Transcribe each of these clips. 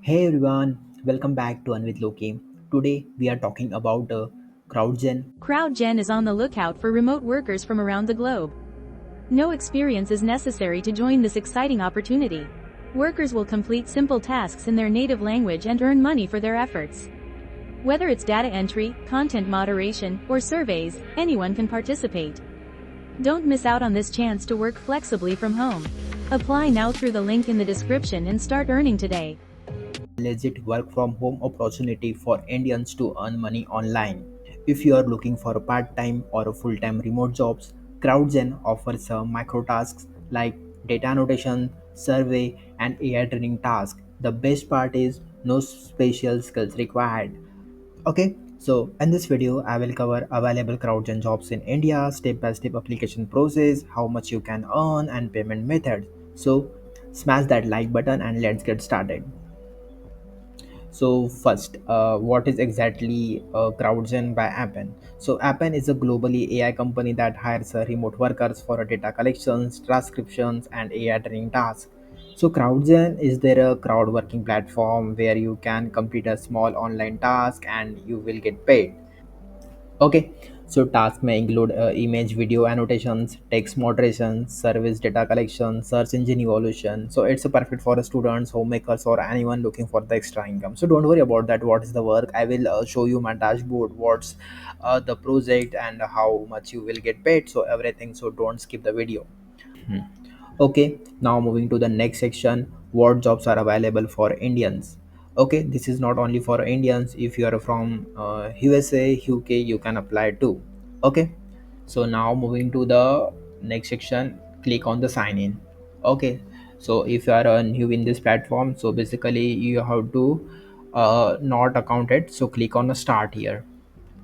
Hey everyone, welcome back to Earn With Loki. Today we are talking about CrowdGen. CrowdGen is on the lookout for remote workers from around the globe. No experience is necessary to join this exciting opportunity. Workers will complete simple tasks in their native language and earn money for their efforts. Whether it's data entry, content moderation, or surveys, anyone can participate. Don't miss out on this chance to work flexibly from home. Apply now through the link in the description and start earning today. Legit work from home opportunity for Indians to earn money online. If you are looking for a part-time or a full-time remote jobs, CrowdGen offers micro tasks like data annotation, survey, and AI training tasks. The best part is no special skills required. Okay, so in this video, I will cover available CrowdGen jobs in India, step-by-step application process, how much you can earn, and payment methods. So smash that like button and let's get started. So first, what is exactly CrowdGen by Appen? So Appen is a globally AI company that hires remote workers for data collections, transcriptions, and AI training tasks. So CrowdGen is their crowd working platform where you can complete a small online task and you will get paid. Okay, so tasks may include image, video annotations, text moderation, service data collection, search engine evaluation. So it's perfect for students, homemakers, or anyone looking for the extra income. So don't worry about that. What is the work? I will show you my dashboard, what's the project, and how much you will get paid. So everything. So don't skip the video. Okay, now moving to the next section, what jobs are available for Indians. Okay, this is not only for Indians. If you are from USA, UK, you can apply too. Okay, so now moving to the next section, click on the sign in. Okay, so if you are new in this platform, so basically you have to not accounted, so click on the start here.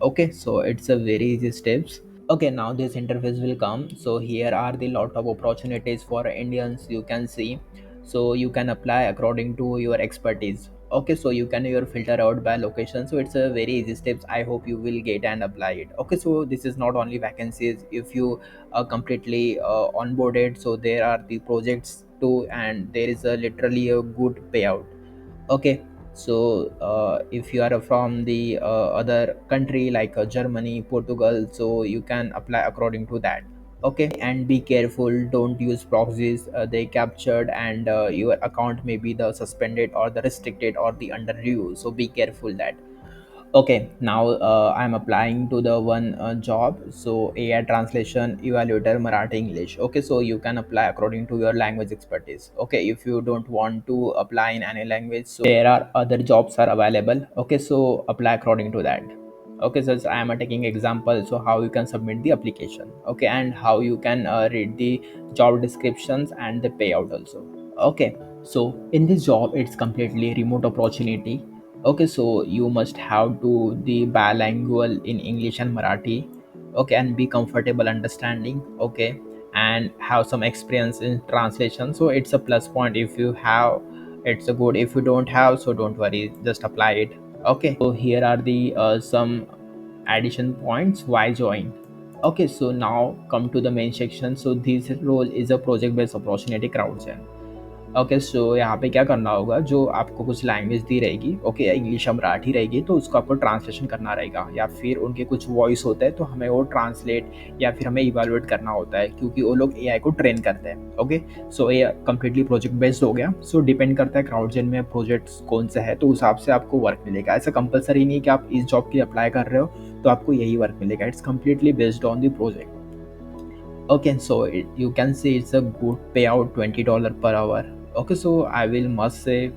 Okay, so it's a very easy steps. Okay, now this interface will come. So here are the lot of opportunities for Indians, you can see. So you can apply according to your expertise. Okay, so you can your filter out by location. So it's a very easy steps. I hope you will get and apply it. Okay, so this is not only vacancies. If you are completely onboarded, so there are the projects too, and there is a literally a good payout. Okay, so if you are from the other country like Germany, Portugal, so you can apply according to that. Okay, and be careful, don't use proxies, they captured, and your account may be the suspended or the restricted or the under review, so be careful that. Okay, now I'm applying to the one job. So AI Translation Evaluator Marathi English. Okay, so you can apply according to your language expertise. Okay, if you don't want to apply in any language, so there are other jobs are available. Okay, so apply according to that. Okay, so I am taking example, so how you can submit the application. Okay, and how you can read the job descriptions and the payout also. Okay, so in this job it's completely remote opportunity. Okay, so you must have to the bilingual in English and Marathi. Okay, and be comfortable understanding. Okay, and have some experience in translation, so it's a plus point. If you have, it's a good. If you don't have, so don't worry, just apply it. Okay, so here are the some addition points why join. Okay, so now come to the main section. So this role is a project based opportunity CrowdGen. Okay, so यहाँ पे क्या करना होगा, जो आपको कुछ language दी रहेगी, okay, English या मराठी रहेगी, तो उसको आपको ट्रांसलेशन करना रहेगा, या फिर उनके कुछ वॉइस होता है तो हमें वो ट्रांसलेट या फिर हमें इवेलुएट करना होता है, क्योंकि वो लोग एआई को ट्रेन करते हैं. ओके, सो ये कम्प्लीटली प्रोजेक्ट बेस्ड हो गया. सो डिपेंड करता है क्राउडजेन में प्रोजेक्ट्स कौन सा है, तो उस हिसाब से आपको वर्क मिलेगा. ऐसा कंपलसरी नहीं है कि आप इस जॉब के लिए अप्लाई कर रहे हो तो आपको यही वर्क मिलेगा. It's completely based on the project. Okay, so you can see it's a good payout, $20 per hour. Okay, so I will must say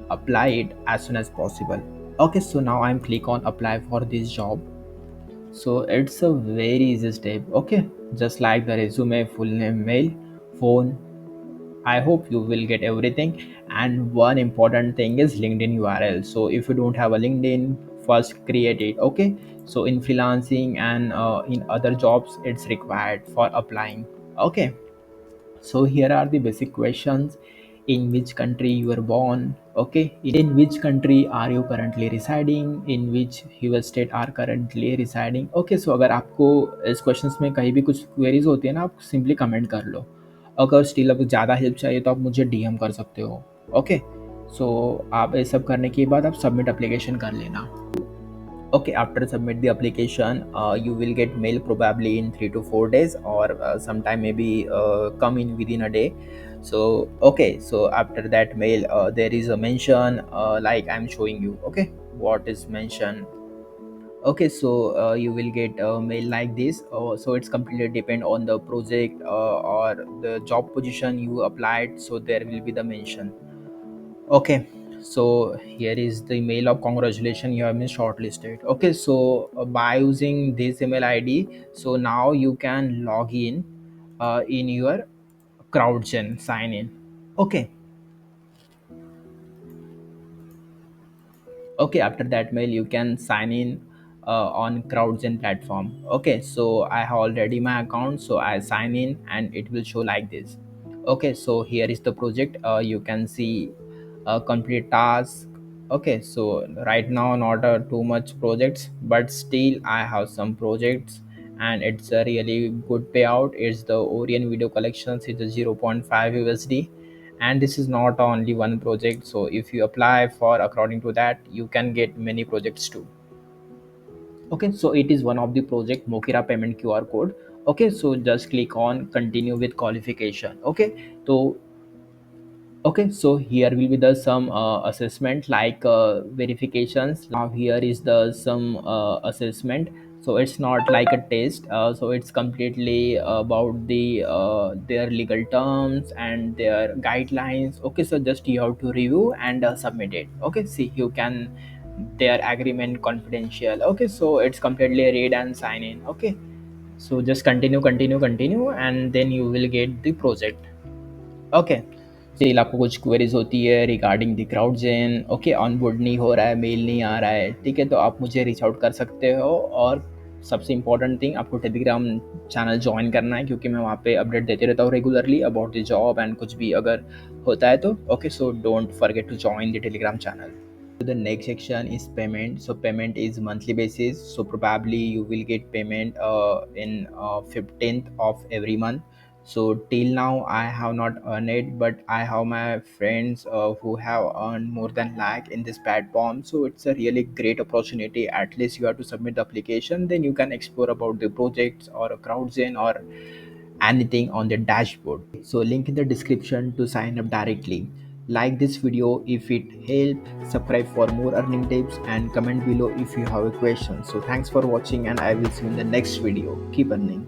apply it as soon as possible. Okay, so now I'm click on apply for this job. So it's a very easy step. Okay, just like the resume, full name, mail, phone. I hope you will get everything. And one important thing is LinkedIn URL. So if you don't have a LinkedIn, first create it. Okay. So in freelancing and in other jobs, it's required for applying. Okay. So here are the basic questions. In which country you were born? Okay. In which country are you currently residing? In which US state are currently residing? Okay. So अगर आपको इस questions में कहीं भी कुछ queries होती है ना, आप simply comment कर लो. अगर स्टिल अब ज़्यादा हेल्प चाहिए तो आप मुझे DM कर सकते हो. ओके, सो आप ये सब करने के बाद आप सबमिट एप्लीकेशन कर लेना. Okay, after submit the application, you will get mail probably in 3 to 4 days, or sometime maybe come in within a day. So okay, so after that mail, there is a mention like I'm showing you. Okay, what is mentioned? Okay, so you will get a mail like this. So it's completely depend on the project or the job position you applied. So there will be the mention. Okay, so here is the email of congratulations, you have been shortlisted. Okay, so by using this email ID, so now you can log in your CrowdGen sign in. Okay, okay, after that mail you can sign in on CrowdGen platform. Okay, so I have already my account, so I sign in and it will show like this. Okay, so here is the project. You can see complete task. Okay, so right now not too much projects, but still I have some projects, and it's a really good payout. It's the Orient video collections. It's a zero point 0.5 USD, and this is not only one project. So if you apply for according to that, you can get many projects too. Okay, so it is one of the project Mokira payment QR code. Okay, so just click on continue with qualification. Okay, so okay, so here will be the some assessment like verifications. Now here is the some assessment. So it's not like a test. So it's completely about the their legal terms and their guidelines. Okay, so just you have to review and submit it. Okay, see you can their agreement confidential. Okay, so it's completely read and sign in. Okay, so just continue, continue, continue, and then you will get the project. Okay, still आपको कुछ queries होती है regarding the क्राउडजेन. Okay, onboard नहीं हो रहा है, mail नहीं आ रहा है, ठीक है, तो आप मुझे रीच आउट कर सकते हो. और सबसे इंपॉर्टेंट थिंग, आपको टेलीग्राम चैनल ज्वाइन करना है, क्योंकि मैं वहाँ पे अपडेट देते रहता हूँ regularly about the job and कुछ भी अगर होता है तो. Okay, so don't forget to join the Telegram channel. The next section is payment. So payment is monthly basis, so probably you will get payment in 15th of every month. So till now I have not earned it, but I have my friends who have earned more than lakh in this platform. So it's a really great opportunity. At least you have to submit the application, then you can explore about the projects or a CrowdGen or anything on the dashboard. So link in the description to sign up directly. Like this video if it helped, subscribe for more earning tips, and comment below if you have a question. So thanks for watching, and I will see you in the next video. Keep earning.